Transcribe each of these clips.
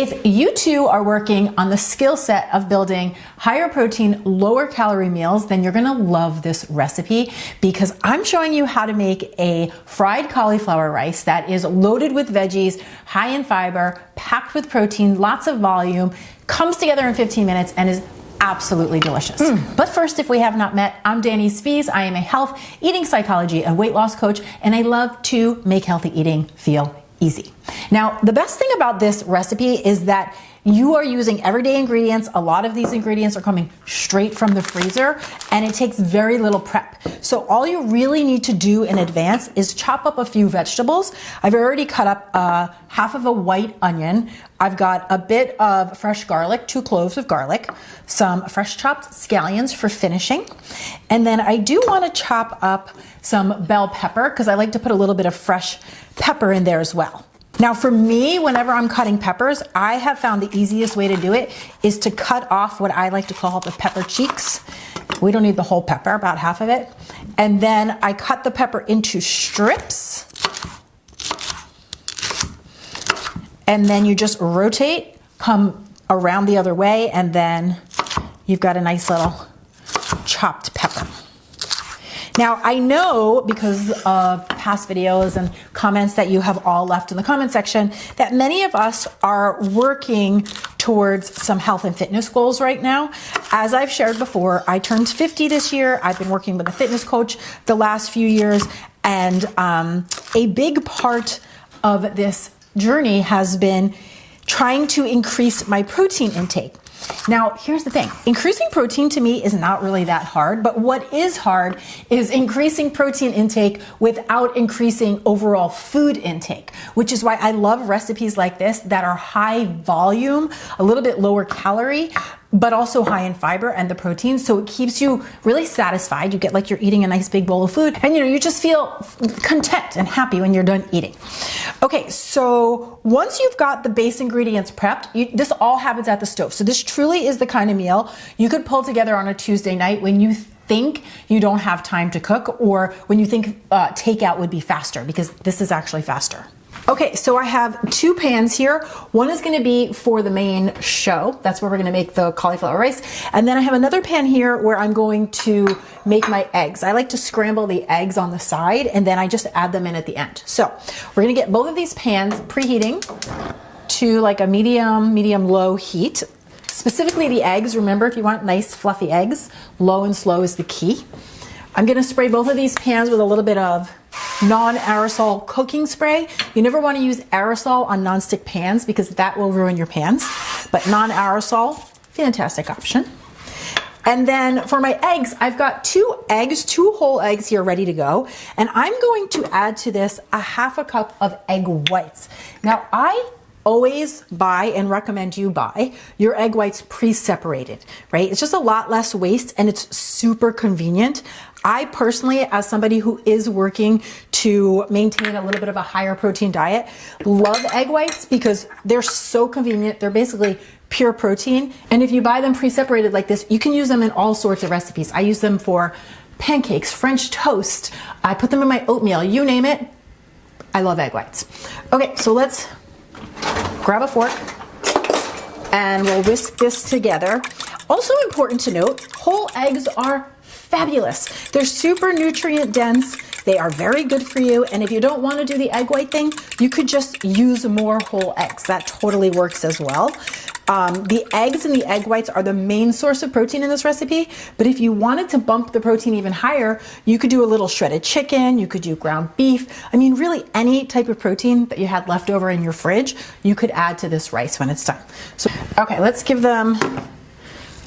If you too are working on the skill set of building higher protein, lower calorie meals, then you're gonna love this recipe because I'm showing you how to make a fried cauliflower rice that is loaded with veggies, high in fiber, packed with protein, lots of volume, comes together in 15 minutes and is absolutely delicious. But first, if we have not met, I'm Dani Spies. I am a health, eating psychology, and weight loss coach, and I love to make healthy eating feel easy. Now, the best thing about this recipe is that you are using everyday ingredients. A lot of these ingredients are coming straight from the freezer, and it takes very little prep. So all you really need to do in advance is chop up a few vegetables. I've already cut up half of a white onion. I've got a bit of fresh garlic, 2 cloves of garlic, some fresh chopped scallions for finishing. And then I do want to chop up some bell pepper because I like to put a little bit of fresh pepper in there as well. Now for me, whenever I'm cutting peppers, I have found the easiest way to do it is to cut off what I like to call the pepper cheeks. We don't need the whole pepper, about half of it. And then I cut the pepper into strips. And then you just rotate, come around the other way, and then you've got a nice little chopped pepper. Now, I know because of past videos and comments that you have all left in the comment section that many of us are working towards some health and fitness goals right now. As I've shared before, I turned 50 this year. I've been working with a fitness coach the last few years, and a big part of this journey has been trying to increase my protein intake. Now, here's the thing. Increasing protein to me is not really that hard, but what is hard is increasing protein intake without increasing overall food intake, which is why I love recipes like this that are high volume, a little bit lower calorie, but also high in fiber and the protein. So it keeps you really satisfied. You get like you're eating a nice big bowl of food and you just feel content and happy when you're done eating. Okay, so once you've got the base ingredients prepped, this all happens at the stove. So this truly is the kind of meal you could pull together on a Tuesday night when you think you don't have time to cook, or when you think takeout would be faster, because this is actually faster. Okay, so I have 2 pans here. One is gonna be for the main show. That's where we're gonna make the cauliflower rice. And then I have another pan here where I'm going to make my eggs. I like to scramble the eggs on the side and then I just add them in at the end. So we're gonna get both of these pans preheating to like a medium-low heat. Specifically the eggs, remember, if you want nice fluffy eggs, low and slow is the key. I'm gonna spray both of these pans with a little bit of non-aerosol cooking spray. You never want to use aerosol on nonstick pans because that will ruin your pans, but non-aerosol, fantastic option. And then for my eggs, I've got 2 eggs, 2 whole eggs here ready to go. And I'm going to add to this a half a cup of egg whites. Now I always buy and recommend you buy your egg whites pre-separated, right? It's just a lot less waste and it's super convenient. I personally, as somebody who is working to maintain a little bit of a higher protein diet, love egg whites because they're so convenient. They're basically pure protein. And if you buy them pre-separated like this, you can use them in all sorts of recipes. I use them for pancakes, French toast. I put them in my oatmeal, you name it. I love egg whites. Okay, so let's grab a fork and we'll whisk this together. Also important to note, whole eggs are fabulous. They're super nutrient dense. They are very good for you. And if you don't want to do the egg white thing, you could just use more whole eggs. That totally works as well. The eggs and the egg whites are the main source of protein in this recipe. But if you wanted to bump the protein even higher, you could do a little shredded chicken. You could do ground beef. I mean, really any type of protein that you had left over in your fridge, you could add to this rice when it's done. So, okay, let's give them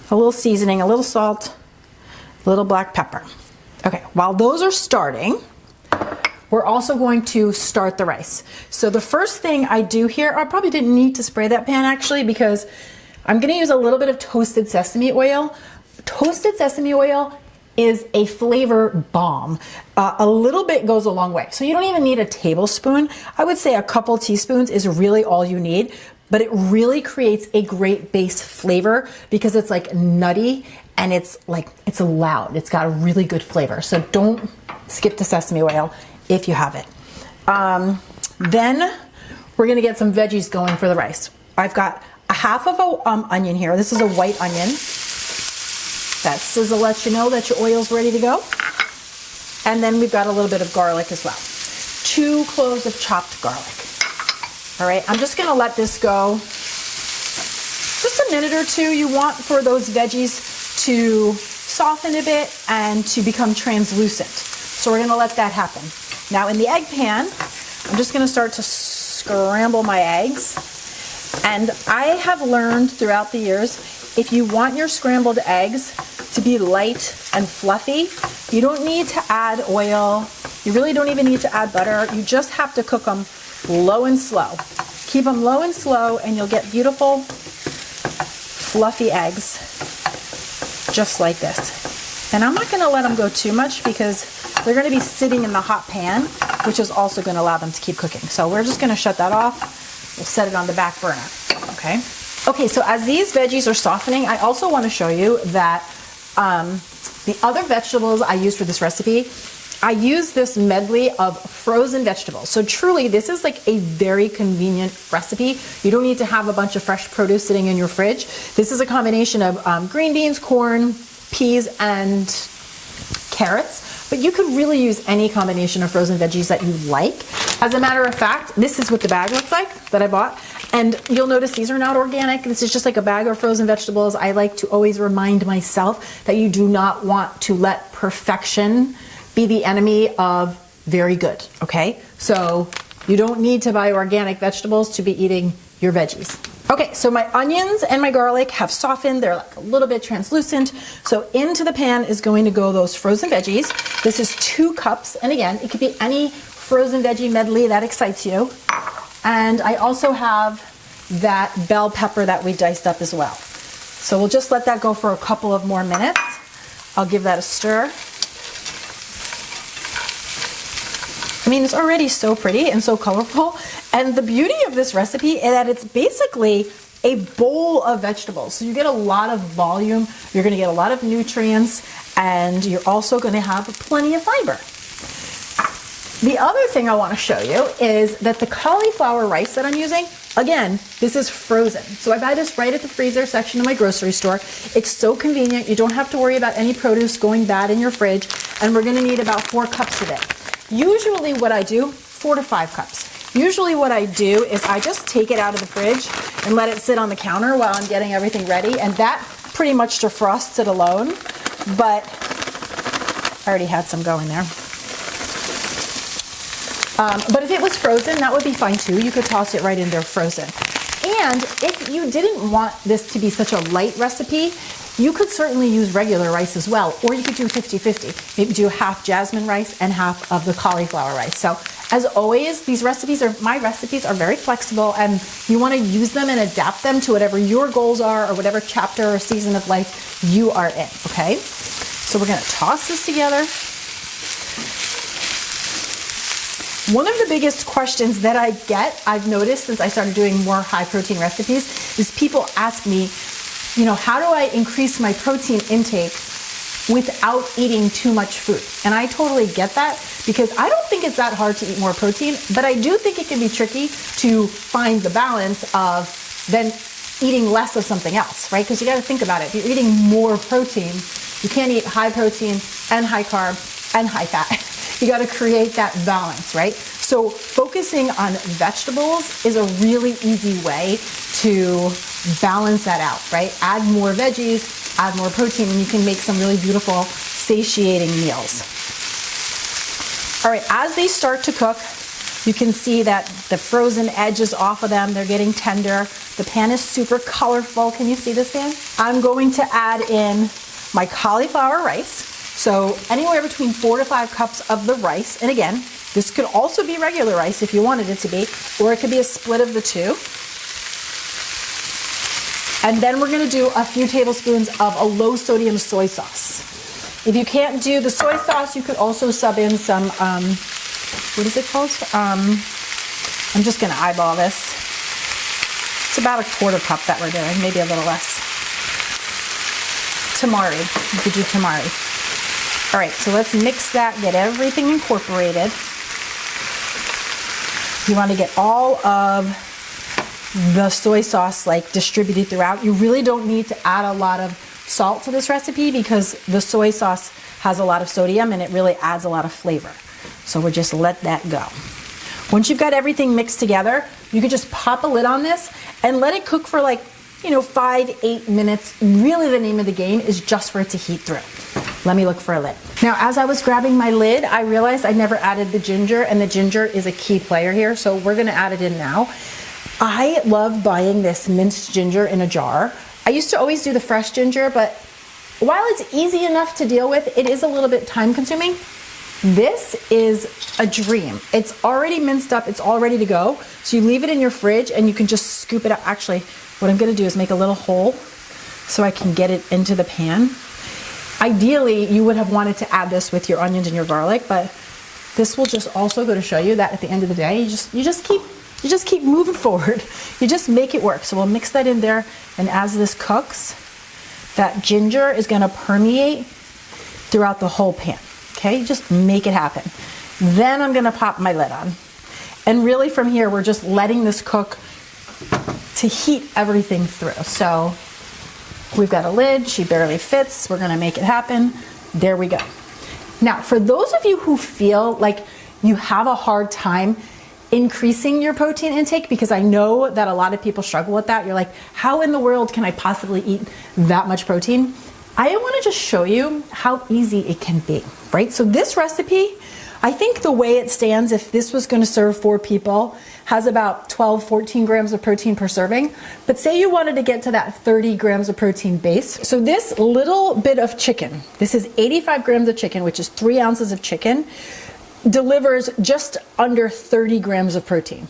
a little seasoning, a little salt, a little black pepper. Okay, while those are starting, we're also going to start the rice. So the first thing I do here, I probably didn't need to spray that pan actually because I'm gonna use a little bit of toasted sesame oil. Toasted sesame oil is a flavor bomb. A little bit goes a long way. So you don't even need a tablespoon. I would say a couple teaspoons is really all you need, but it really creates a great base flavor because it's like nutty and it's loud. It's got a really good flavor. So don't skip the sesame oil if you have it. Then we're gonna get some veggies going for the rice. I've got a half of a onion here. This is a white onion. That sizzle lets you know that your oil's ready to go. And then we've got a little bit of garlic as well. 2 cloves of chopped garlic. All right, I'm just gonna let this go just a minute or two. You want for those veggies to soften a bit and to become translucent. So we're gonna let that happen. Now in the egg pan, I'm just gonna start to scramble my eggs. And I have learned throughout the years, if you want your scrambled eggs to be light and fluffy, you don't need to add oil. You really don't even need to add butter. You just have to cook them low and slow. Keep them low and slow and you'll get beautiful, fluffy eggs just like this. And I'm not gonna let them go too much because they're gonna be sitting in the hot pan, which is also gonna allow them to keep cooking. So we're just gonna shut that off. We'll set it on the back burner, okay? Okay, so as these veggies are softening, I also wanna show you that the other vegetables I use for this recipe, I use this medley of frozen vegetables. So truly, this is like a very convenient recipe. You don't need to have a bunch of fresh produce sitting in your fridge. This is a combination of green beans, corn, peas, and carrots. But you could really use any combination of frozen veggies that you like. As a matter of fact, this is what the bag looks like that I bought. And you'll notice these are not organic. This is just like a bag of frozen vegetables. I like to always remind myself that you do not want to let perfection be the enemy of very good, okay? So you don't need to buy organic vegetables to be eating your veggies. Okay, so my onions and my garlic have softened. They're like a little bit translucent. So into the pan is going to go those frozen veggies. This is 2 cups. And again, it could be any frozen veggie medley that excites you. And I also have that bell pepper that we diced up as well. So we'll just let that go for a couple of more minutes. I'll give that a stir. I mean, it's already so pretty and so colorful. And the beauty of this recipe is that it's basically a bowl of vegetables. So you get a lot of volume, you're gonna get a lot of nutrients, and you're also gonna have plenty of fiber. The other thing I wanna show you is that the cauliflower rice that I'm using, again, this is frozen. So I buy this right at the freezer section of my grocery store. It's so convenient. You don't have to worry about any produce going bad in your fridge. And we're gonna need about 4 cups of it. Usually what I do, 4 to 5 cups. Usually what I do is I just take it out of the fridge and let it sit on the counter while I'm getting everything ready. And that pretty much defrosts it alone. But I already had some going there. But if it was frozen, that would be fine too. You could toss it right in there frozen. And if you didn't want this to be such a light recipe, you could certainly use regular rice as well, or you could do 50-50. Maybe do half jasmine rice and half of the cauliflower rice. So as always, my recipes are very flexible, and you want to use them and adapt them to whatever your goals are or whatever chapter or season of life you are in, okay? So we're gonna toss this together. One of the biggest questions that I've noticed since I started doing more high protein recipes is people ask me, you know, how do I increase my protein intake without eating too much food? And I totally get that, because I don't think it's that hard to eat more protein, but I do think it can be tricky to find the balance of then eating less of something else, right? Because you got to think about it. If you're eating more protein, you can't eat high protein and high carb and high fat. You got to create that balance, right? So focusing on vegetables is a really easy way to balance that out, right? Add more veggies, add more protein, and you can make some really beautiful, satiating meals. All right, as they start to cook, you can see that the frozen edges off of them, they're getting tender. The pan is super colorful. Can you see this, Dan? I'm going to add in my cauliflower rice. So anywhere between 4 to 5 cups of the rice. And again, this could also be regular rice if you wanted it to be, or it could be a split of the two. And then we're gonna do a few tablespoons of a low sodium soy sauce. If you can't do the soy sauce, you could also sub in some, what is it called? I'm just gonna eyeball this. It's about a 1/4 cup that we're doing, maybe a little less. Tamari, you could do tamari. All right, so let's mix that, get everything incorporated. You want to get all of the soy sauce like distributed throughout. You really don't need to add a lot of salt to this recipe because the soy sauce has a lot of sodium and it really adds a lot of flavor. So we'll just let that go. Once you've got everything mixed together, you can just pop a lid on this and let it cook for like, 5-8 minutes. Really the name of the game is just for it to heat through. Let me look for a lid. Now, as I was grabbing my lid, I realized I never added the ginger, and the ginger is a key player here, so we're gonna add it in now. I love buying this minced ginger in a jar. I used to always do the fresh ginger, but while it's easy enough to deal with, it is a little bit time consuming. This is a dream. It's already minced up, it's all ready to go. So you leave it in your fridge and you can just scoop it out. Actually, what I'm gonna do is make a little hole so I can get it into the pan. Ideally, you would have wanted to add this with your onions and your garlic, but this will just also go to show you that at the end of the day, you just keep moving forward. You just make it work. So we'll mix that in there, and as this cooks, that ginger is gonna permeate throughout the whole pan. Okay, just make it happen. Then I'm gonna pop my lid on. And really from here, we're just letting this cook to heat everything through. So we've got a lid, she barely fits. We're gonna make it happen. There we go. Now, for those of you who feel like you have a hard time increasing your protein intake, because I know that a lot of people struggle with that. You're like, how in the world can I possibly eat that much protein? I want to just show you how easy it can be, right? So this recipe, I think the way it stands, if this was going to serve 4 people, has about 12, 14 grams of protein per serving. But say you wanted to get to that 30 grams of protein base. So this little bit of chicken, this is 85 grams of chicken, which is 3 ounces of chicken, delivers just under 30 grams of protein.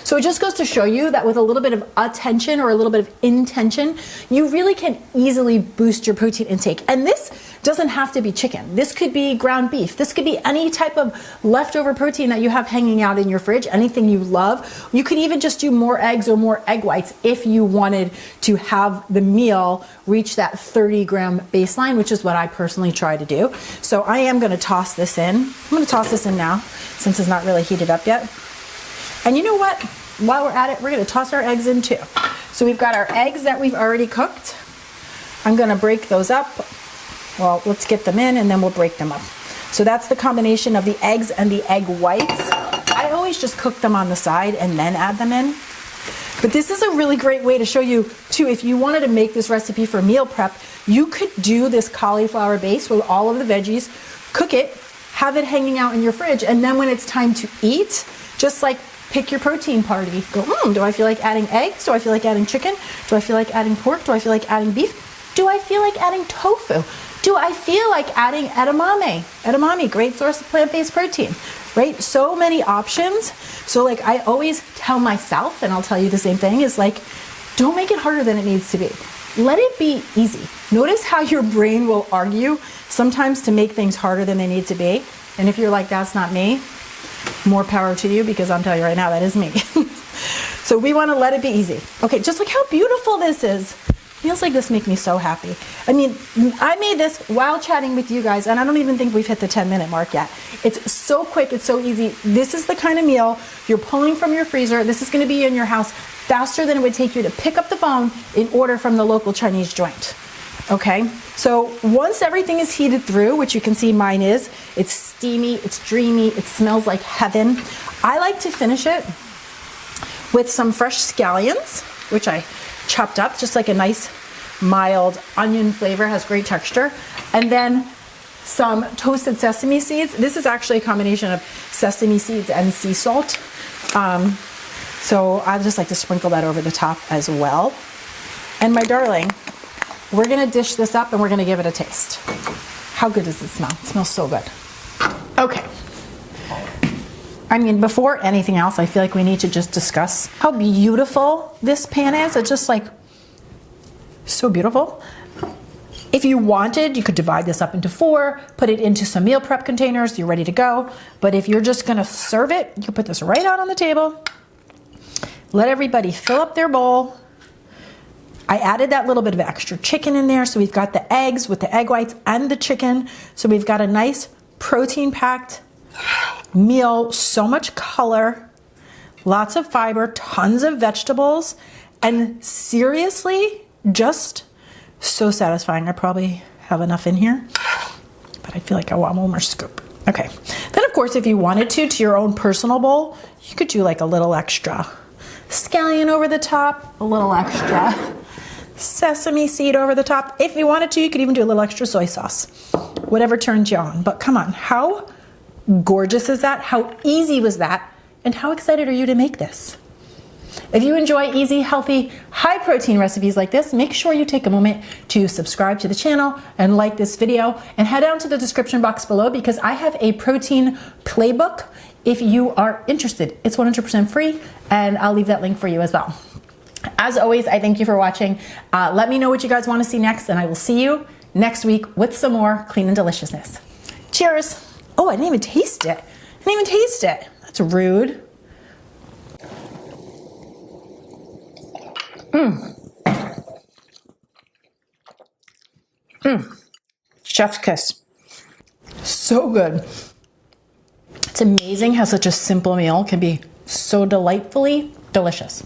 So it just goes to show you that with a little bit of attention or a little bit of intention, you really can easily boost your protein intake. And this doesn't have to be chicken. This could be ground beef. This could be any type of leftover protein that you have hanging out in your fridge, anything you love. You could even just do more eggs or more egg whites if you wanted to have the meal reach that 30 gram baseline, which is what I personally try to do. So I am gonna toss this in. I'm gonna toss this in now since it's not really heated up yet. And you know what? While we're at it, we're gonna toss our eggs in too. So we've got our eggs that we've already cooked. I'm gonna break those up. Well, let's get them in and then we'll break them up. So that's the combination of the eggs and the egg whites. I always just cook them on the side and then add them in. But this is a really great way to show you too, if you wanted to make this recipe for meal prep, you could do this cauliflower base with all of the veggies, cook it, have it hanging out in your fridge, and then when it's time to eat, just like pick your protein party. Go, do I feel like adding eggs? Do I feel like adding chicken? Do I feel like adding pork? Do I feel like adding beef? Do I feel like adding tofu? Do I feel like adding edamame? Edamame, great source of plant-based protein, right? So many options. So like I always tell myself, and I'll tell you the same thing, is like, don't make it harder than it needs to be. Let it be easy. Notice how your brain will argue sometimes to make things harder than they need to be. And if you're like, that's not me, more power to you, because I'm telling you right now, that is me. So we want to let it be easy. Okay, just look how beautiful this is. Meals like this make me so happy. I mean, I made this while chatting with you guys, and I don't even think we've hit the 10-minute mark yet. It's so quick, it's so easy. This is the kind of meal you're pulling from your freezer. This is going to be in your house faster than it would take you to pick up the phone and order from the local Chinese joint. Okay, so once everything is heated through, which you can see mine is, it's steamy, it's dreamy, it smells like heaven. I like to finish it with some fresh scallions, which I chopped up, just like a nice mild onion flavor, has great texture. And then some toasted sesame seeds. This is actually a combination of sesame seeds and sea salt. So I just like to sprinkle that over the top as well. And my darling, we're gonna dish this up and we're gonna give it a taste. How good does it smell? It smells so good. Okay. I mean, before anything else, I feel like we need to just discuss how beautiful this pan is. It's just like so beautiful. If you wanted, you could divide this up into 4, put it into some meal prep containers, you're ready to go. But if you're just gonna serve it, you can put this right out on the table. Let everybody fill up their bowl. I added that little bit of extra chicken in there. So we've got the eggs with the egg whites and the chicken. So we've got a nice protein-packed meal, so much color. lots of fiber, tons of vegetables, and seriously, just so satisfying. I probably have enough in here, but I feel like I want one more scoop. Okay, then of course, if you wanted to your own personal bowl, you could do like a little extra scallion over the top, a little extra sesame seed over the top. If you wanted to, you could even do a little extra soy sauce, whatever turns you on. But come on, how gorgeous is that? How easy was that? And how excited are you to make this? If you enjoy easy, healthy, high protein recipes like this, make sure you take a moment to subscribe to the channel and like this video, and head down to the description box below because I have a protein playbook if you are interested. It's 100% free, and I'll leave that link for you as well. As always, I thank you for watching. Let me know what you guys want to see next, and I will see you next week with some more clean and deliciousness. Cheers. Oh, I didn't even taste it. I didn't even taste it. That's rude. Chef's kiss. So good. It's amazing how such a simple meal can be so delightfully delicious.